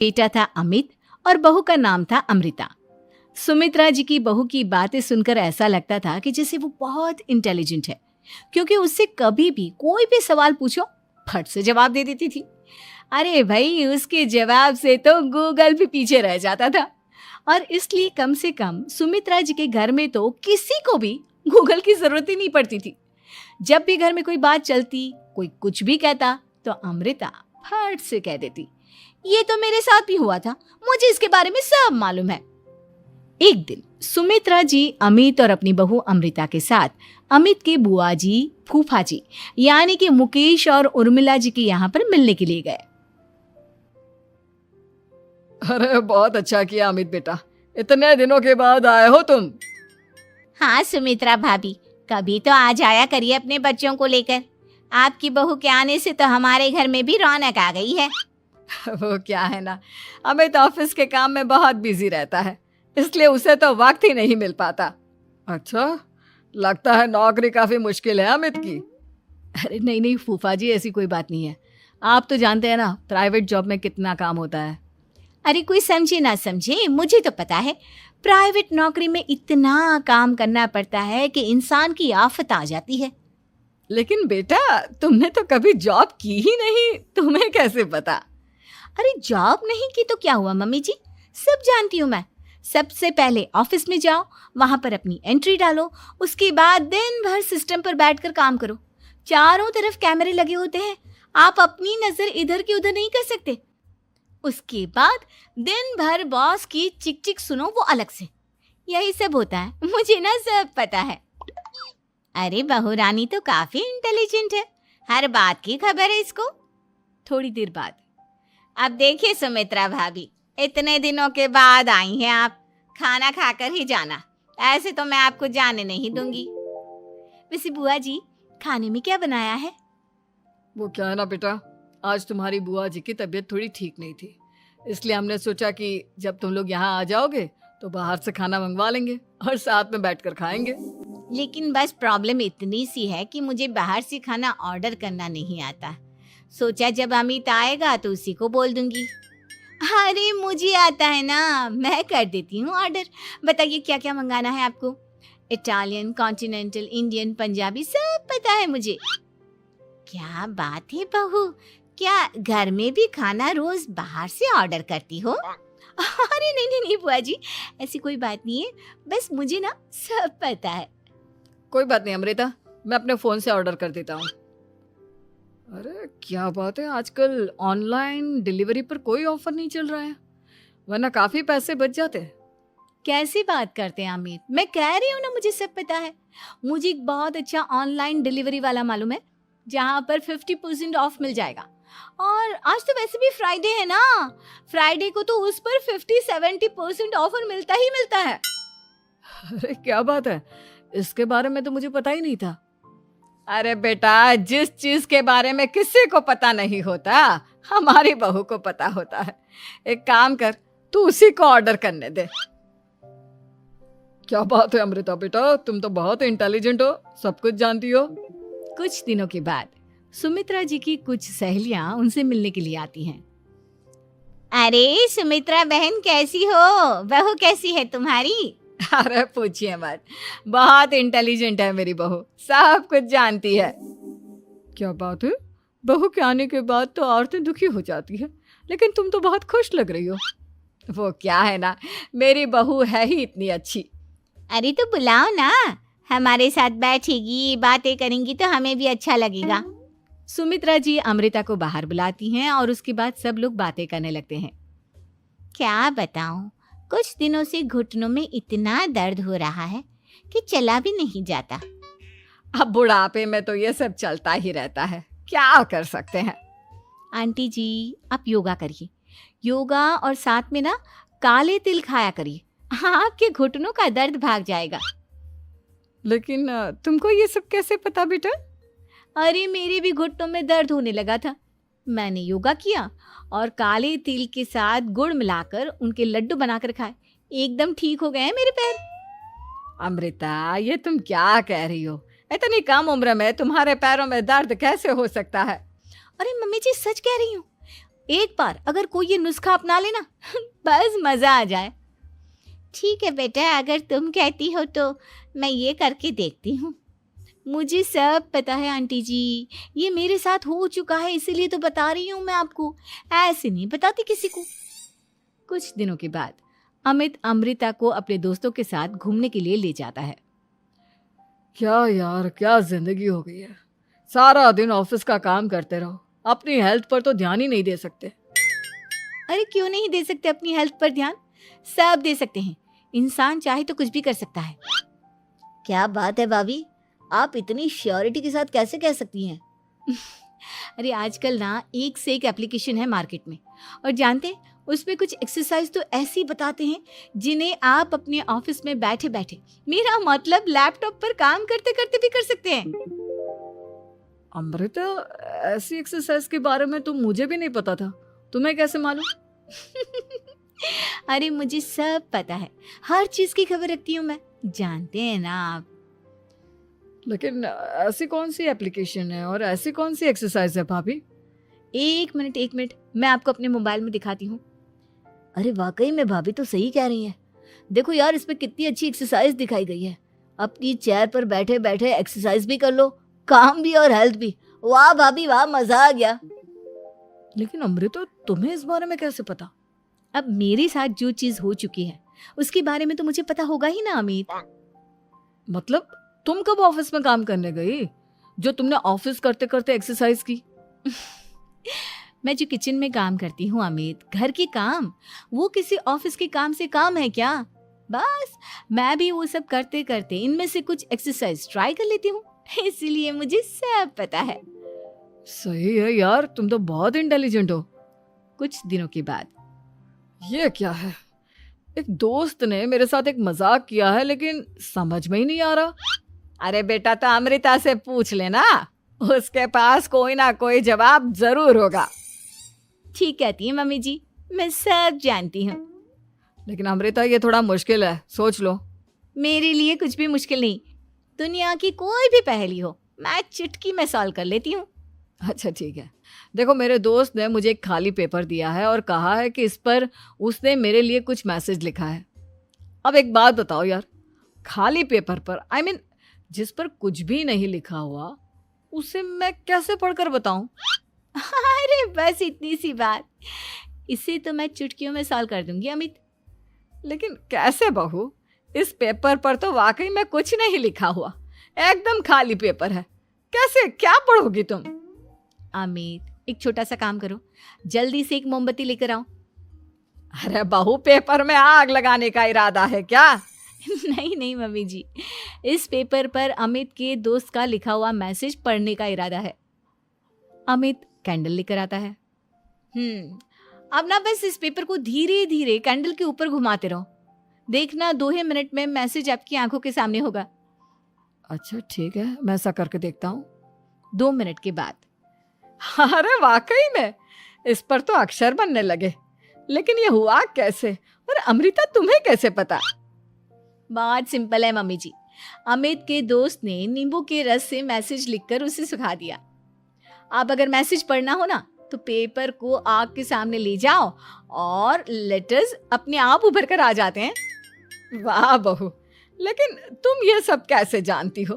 बेटा था अमित और बहू का नाम था अमृता। सुमित्रा जी की बहू की बातें सुनकर ऐसा लगता था कि जैसे वो बहुत इंटेलिजेंट है, क्योंकि उससे कभी भी कोई भी सवाल पूछो फट से जवाब दे देती थी। अरे भाई, उसके जवाब से तो गूगल भी पीछे रह जाता था। और इसलिए कम से कम सुमित्रा जी के घर में तो किसी को भी गूगल की जरूरत ही नहीं पड़ती थी। जब भी घर में कोई बात चलती, कोई कुछ भी कहता, तो अमृता फट से कह देती, ये तो मेरे साथ भी हुआ था, मुझे इसके बारे में सब मालूम है। एक दिन सुमित्रा जी अमित और अपनी बहू अमृता के साथ अमित के बुआ जी, फूफा जी यानी कि मुकेश और उर्मिला जी के यहाँ पर मिलने के लिए गए। अरे बहुत अच्छा किया अमित बेटा, इतने दिनों के बाद आए हो तुम। हाँ सुमित्रा भाभी, कभी तो आ जाया करिए अपने बच्चों को लेकर। आपकी बहू के आने से तो हमारे घर में भी रौनक आ गई है। वो क्या है ना, अमित ऑफिस के काम में बहुत बिजी रहता है, इसलिए उसे तो वक्त ही नहीं मिल पाता। अच्छा, लगता है नौकरी काफी मुश्किल है अमित की। अरे नहीं नहीं फूफा जी, ऐसी कोई बात नहीं है। आप तो जानते हैं ना प्राइवेट जॉब में कितना काम होता है। अरे कोई समझे ना समझे, मुझे तो पता है प्राइवेट नौकरी में इतना काम करना पड़ता है कि इंसान की आफत आ जाती है। लेकिन बेटा, तुमने तो कभी जॉब की ही नहीं, तुम्हें कैसे पता? अरे जॉब नहीं की तो क्या हुआ मम्मी जी, सब जानती हूँ मैं। सबसे पहले ऑफिस में जाओ, वहां पर अपनी एंट्री डालो, उसके बाद दिन भर सिस्टम पर बैठकर काम करो। चारों तरफ कैमरे लगे होते हैं, आप अपनी नजर इधर की उधर नहीं कर सकते। उसके बाद दिन भर बॉस की चिक चिक सुनो, वो अलग से। यही सब होता है, मुझे ना सब पता है। अरे बहू रानी तो काफी इंटेलिजेंट है, हर बात की खबर है इसको। थोड़ी देर बाद, अब देखिए सुमित्रा भाभी, इतने दिनों के बाद आई हैं आप, खाना खाकर ही जाना, ऐसे तो मैं आपको जाने नहीं दूंगी। वैसे बुआ जी, खाने में क्या बनाया है? वो क्या है ना बेटा, आज तुम्हारी बुआ जी की तबीयत थोड़ी ठीक नहीं थी, इसलिए हमने सोचा कि जब तुम लोग यहाँ आ जाओगे तो बाहर से खाना मंगवा लेंगे और साथ में बैठकर खाएंगे। लेकिन बस प्रॉब्लम इतनी सी है कि मुझे बाहर से खाना ऑर्डर करना नहीं आता। सोचा जब अमित आएगा तो उसी को बोल दूंगी। अरे मुझे आता है ना, मैं कर देती हूँ ऑर्डर। बताइए क्या क्या मंगाना है आपको? इटालियन, कॉन्टिनेंटल, इंडियन, पंजाबी, सब पता है मुझे। क्या बात है बहू, क्या घर में भी खाना रोज बाहर से ऑर्डर करती हो? अरे नहीं नहीं नहीं बुआ जी, ऐसी कोई बात नहीं है, बस मुझे ना सब पता है। कोई बात नहीं अमृता, मैं अपने फोन से ऑर्डर कर देता हूँ। अरे क्या बात है, आजकल ऑनलाइन डिलीवरी पर कोई ऑफर नहीं चल रहा है, वरना काफी पैसे बच जाते। कैसी बात करते हैं अमित, मैं कह रही हूँ ना मुझे सब पता है। मुझे एक बहुत अच्छा ऑनलाइन डिलीवरी वाला मालूम है, जहाँ पर 50% ऑफ मिल जाएगा। और आज तो वैसे भी फ्राइडे है ना, फ्राइडे को तो उस पर 50-70% ऑफर मिलता ही मिलता है। अरे क्या बात है, इसके बारे में तो मुझे पता ही नहीं था। अरे बेटा, जिस चीज के बारे में किसी को पता नहीं होता, हमारी बहू को पता होता है। एक काम कर, तू उसी को ऑर्डर करने दे। क्या बात है अमृता बेटा, तुम तो बहुत इंटेलिजेंट हो, सब कुछ जानती हो। कुछ दिनों के बाद सुमित्रा जी की कुछ सहेलियां उनसे मिलने के लिए आती हैं। अरे सुमित्रा बहन कैसी हो, बहू कैसी है तुम्हारी? अरे पूछिए मत, बहुत इंटेलिजेंट है मेरी बहू, सब कुछ जानती है। क्या बात है, बहू के आने के बाद तो औरतें दुखी हो जाती है, लेकिन तुम तो बहुत खुश लग रही हो। वो क्या है ना, मेरी बहू है ही इतनी अच्छी। अरे तो बुलाओ ना, हमारे साथ बैठेगी, बातें करेंगी तो हमें भी अच्छा लगेगा। सुमित्रा जी अमृता को बाहर बुलाती हैं और उसके बाद सब लोग बातें करने लगते हैं। क्या बताऊं, कुछ दिनों से घुटनों में इतना दर्द हो रहा है कि चला भी नहीं जाता। अब बुढ़ापे में तो ये सब चलता ही रहता है, क्या कर सकते हैं। आंटी जी, आप योगा करिए, योगा और साथ में ना काले तिल खाया करिए, आपके घुटनों का दर्द भाग जाएगा। लेकिन तुमको ये सब कैसे पता बेटा? अरे मेरे भी घुटनों में दर्द होने लगा था, मैंने योगा किया और काले तिल के साथ गुड़ मिलाकर उनके लड्डू बनाकर खाए, एकदम ठीक हो गए हैं मेरे पैर। अमृता, ये तुम क्या कह रही हो, इतनी कम उम्र में तुम्हारे पैरों में दर्द कैसे हो सकता है? अरे मम्मी जी, सच कह रही हूँ, एक बार अगर कोई ये नुस्खा अपना लेना बस मजा आ जाए। ठीक है बेटा, अगर तुम कहती हो तो मैं ये करके देखती हूँ। मुझे सब पता है आंटी जी, ये मेरे साथ हो चुका है, इसीलिए तो बता रही हूँ मैं आपको, ऐसे नहीं बताती किसी को। कुछ दिनों के बाद अमित अमृता को अपने दोस्तों के साथ घूमने के लिए ले जाता है। क्या यार, क्या जिंदगी हो गई है। सारा दिन ऑफिस का काम करते रहो, अपनी हेल्थ पर तो ध्यान ही नहीं दे सकते। अरे क्यों नहीं दे सकते अपनी हेल्थ पर ध्यान? सब दे सकते हैं, इंसान चाहे तो कुछ भी कर सकता है। क्या बात है भाभी, आप इतनी श्योरिटी के साथ कैसे कह सकती हैं? अरे आजकल ना एक से एक एप्लीकेशन है मार्केट में, और जानते हैं उसमें कुछ एक्सरसाइज तो ऐसी बताते हैं जिन्हें आप अपने ऑफिस में बैठे बैठे, मेरा मतलब लैपटॉप पर काम करते करते भी कर सकते हैं। अमृता, ऐसी एक्सरसाइज के बारे में तो मुझे भी नहीं पता था, तुम्हें कैसे मालूम? अरे मुझे सब पता है, हर चीज की खबर रखती हूँ मैं, जानते हैं ना आप। लेकिन ऐसी कौन सी एप्लीकेशन है और ऐसी कौन सी एक्सरसाइज है भाभी? एक मिनट, मैं आपको अपने मोबाइल में दिखाती हूँ। अरे वाकई में भाभी तो सही कह रही हैं। देखो यार, इसमें कितनी अच्छी एक्सरसाइज दिखाई गई है। अपनी चेयर पर बैठे बैठे एक्सरसाइज भी कर लो, काम भी और हेल्थ भी। वाह भाभी वाह, मजा आ गया। लेकिन अमृता, तुम्हें इस बारे में कैसे पता? अब मेरे साथ जो चीज हो चुकी है उसके बारे में तो मुझे पता होगा ही ना अमित। मतलब तुम कब ऑफिस में काम करने गई जो तुमने ऑफिस करते करते एक्सरसाइज की? मैं जो किचन में काम करती हूँ अमित, घर के काम, वो किसी ऑफिस के काम से काम है क्या? बस मैं भी वो सब करते करते इनमें से कुछ एक्सरसाइज ट्राई कर लेती हूँ, इसीलिए मुझे सब पता है। सही है यार, तुम तो बहुत इंटेलिजेंट हो। कुछ दिनों के बाद, ये क्या है? एक दोस्त ने मेरे साथ एक मजाक किया है, लेकिन समझ में ही नहीं आ रहा। अरे बेटा, तो अमृता से पूछ लेना, उसके पास कोई ना कोई जवाब जरूर होगा। ठीक कहती है मम्मी जी, मैं सब जानती हूँ। लेकिन अमृता, ये थोड़ा मुश्किल है, सोच लो। मेरे लिए कुछ भी मुश्किल नहीं, दुनिया की कोई भी पहेली हो मैं चुटकी में सॉल्व कर लेती हूँ। अच्छा ठीक है, देखो मेरे दोस्त ने मुझे एक खाली पेपर दिया है और कहा है कि इस पर उसने मेरे लिए कुछ मैसेज लिखा है। अब एक बात बताओ यार, खाली पेपर पर, I mean, जिस पर कुछ भी नहीं लिखा हुआ, उसे मैं कैसे पढ़कर बताऊं? अरे बस इतनी सी बात, इसे तो मैं चुटकियों में सॉल्व कर दूंगी अमित। लेकिन कैसे बहू? इस पेपर पर तो वाकई में कुछ नहीं लिखा हुआ, एकदम खाली पेपर है, कैसे, क्या पढ़ोगी तुम? अमित, एक छोटा सा काम करो, जल्दी से एक मोमबत्ती लेकर आओ। अरे बहू, पेपर में आग लगाने का इरादा है क्या? नहीं मम्मी जी, इस पेपर पर अमित के दोस्त का लिखा हुआ मैसेज पढ़ने का इरादा है। अमित कैंडल लेकर आता है। अब ना बस इस पेपर को धीरे धीरे कैंडल के ऊपर घुमाते रहो, देखना 2 ही मिनट में मैसेज आपकी आंखों के सामने होगा। अच्छा ठीक है, मैं ऐसा करके देखता हूँ। 2 मिनट के बाद, अरे वाकई में इस पर तो अक्षर बनने लगे, लेकिन ये हुआ कैसे? और अमृता, तुम्हें कैसे पता? बात सिंपल है मम्मी जी, अमित के दोस्त ने नींबू के रस से मैसेज लिखकर उसे सुखा दिया। आप अगर मैसेज पढ़ना हो ना तो पेपर को आग के सामने ले जाओ और लेटर्स अपने आप उभर कर आ जाते हैं। वाह बहू, लेकिन तुम ये सब कैसे जानती हो?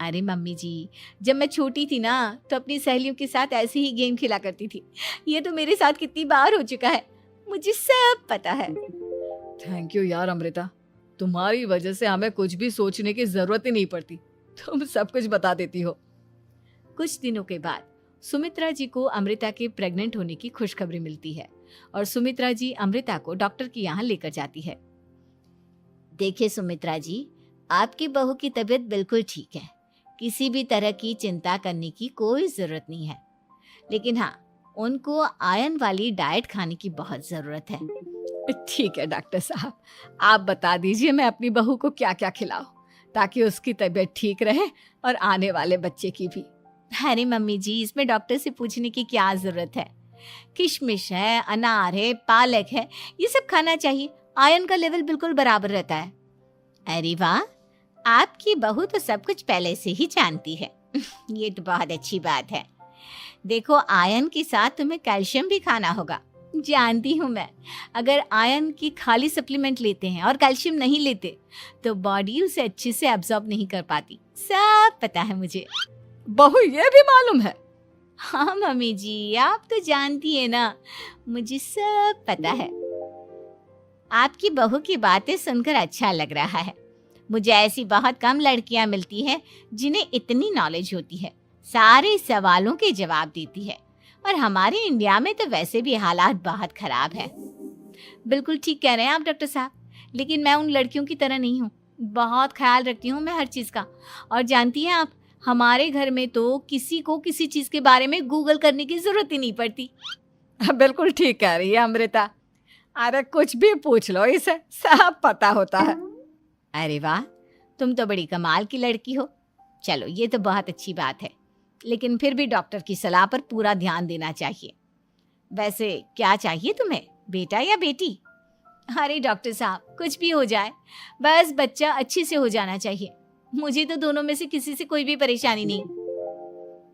अरे मम्मी जी, जब मैं छोटी थी ना तो अपनी सहेलियों के साथ ऐसे ही गेम खेला करती थी। ये तो मेरे साथ कितनी बार हो चुका है, मुझे सब पता है। थैंक यू यार अमृता, तुम्हारी वजह से हमें कुछ भी सोचने की जरूरत ही नहीं पड़ती, तुम सब कुछ बता देती हो। कुछ दिनों के बाद सुमित्रा जी को अमृता के प्रेग्नेंट होने की खुशखबरी मिलती है और सुमित्रा जी अमृता को डॉक्टर के यहाँ लेकर जाती है। देखिए सुमित्रा जी, आपकी बहू की तबीयत बिल्कुल ठीक है, किसी भी तरह की चिंता करने की कोई जरूरत नहीं है। लेकिन हाँ, उनको आयरन वाली डाइट खाने की बहुत जरूरत है। ठीक है डॉक्टर साहब, आप बता दीजिए मैं अपनी बहू को क्या क्या खिलाऊं ताकि उसकी तबीयत ठीक रहे और आने वाले बच्चे की भी। अरे मम्मी जी, इसमें डॉक्टर से पूछने की क्या जरूरत है, किशमिश है, अनार है, पालक है, ये सब खाना चाहिए, आयरन का लेवल बिल्कुल बराबर रहता है। अरे वाह, आपकी बहू तो सब कुछ पहले से ही जानती है। ये तो बहुत अच्छी बात है। देखो, आयरन के साथ तुम्हें कैल्शियम भी खाना होगा। जानती हूँ मैं, अगर आयरन की खाली सप्लीमेंट लेते हैं और कैल्शियम नहीं लेते तो बॉडी उसे अच्छे से एब्जॉर्ब नहीं कर पाती। सब पता है मुझे। बहू ये भी मालूम है? हाँ मम्मी जी, आप तो जानती है ना, मुझे सब पता है। आपकी बहू की बातें सुनकर अच्छा लग रहा है। मुझे ऐसी बहुत कम लड़कियां मिलती हैं जिन्हें इतनी नॉलेज होती है, सारे सवालों के जवाब देती है। और हमारे इंडिया में तो वैसे भी हालात बहुत खराब है। बिल्कुल ठीक कह रहे हैं आप डॉक्टर साहब, लेकिन मैं उन लड़कियों की तरह नहीं हूँ। बहुत ख्याल रखती हूँ मैं हर चीज़ का। और जानती हैं आप, हमारे घर में तो किसी को किसी चीज़ के बारे में गूगल करने की ज़रूरत ही नहीं पड़ती। बिल्कुल ठीक कह रही है अमृता। अरे कुछ भी पूछ लो, इसे सब पता होता है। अरे वाह, तुम तो बड़ी कमाल की लड़की हो। चलो, ये तो बहुत अच्छी बात है, लेकिन फिर भी डॉक्टर की सलाह पर पूरा ध्यान देना चाहिए। वैसे क्या चाहिए तुम्हें, बेटा या बेटी? अरे डॉक्टर साहब, कुछ भी हो जाए, बस बच्चा अच्छे से हो जाना चाहिए। मुझे तो दोनों में से किसी से कोई भी परेशानी नहीं।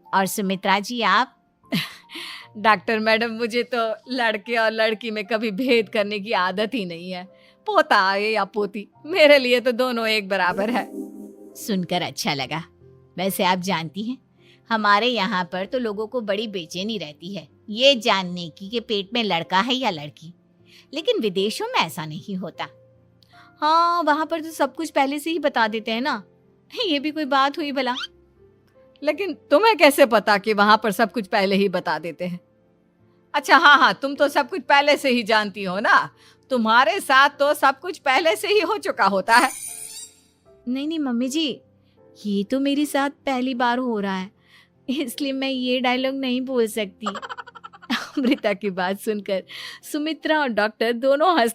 और सुमित्रा जी, आप? डॉक्टर मैडम, मुझे तो लड़के और लड़की में कभी भेद करने की आदत ही नहीं है। पोता आए या पोती, मेरे लिए तो दोनों एक बराबर है। सुनकर अच्छा लगा। वैसे आप जानती हैं, हमारे यहाँ पर तो लोगों को बड़ी बेचैनी रहती है ये जानने की कि पेट में लड़का है या लड़की, लेकिन विदेशों में ऐसा नहीं होता। हाँ, वहाँ पर तो सब कुछ पहले से ही बता देते हैं ना। ये भी कोई बात हुई भला? लेकिन तुम्हें कैसे पता कि वहां पर सब कुछ पहले ही बता देते हैं? अच्छा हाँ, तुम तो सब कुछ पहले से ही जानती हो ना। तुम्हारे साथ तो सब कुछ पहले से ही हो चुका होता है। नहीं मम्मी जी, ये तो मेरे साथ पहली बार हो रहा है, इसलिए मैं ये डायलॉग नहीं बोल सकती। अमृता की बात सुनकर सुमित्रा और डॉक्टर दोनों हंसने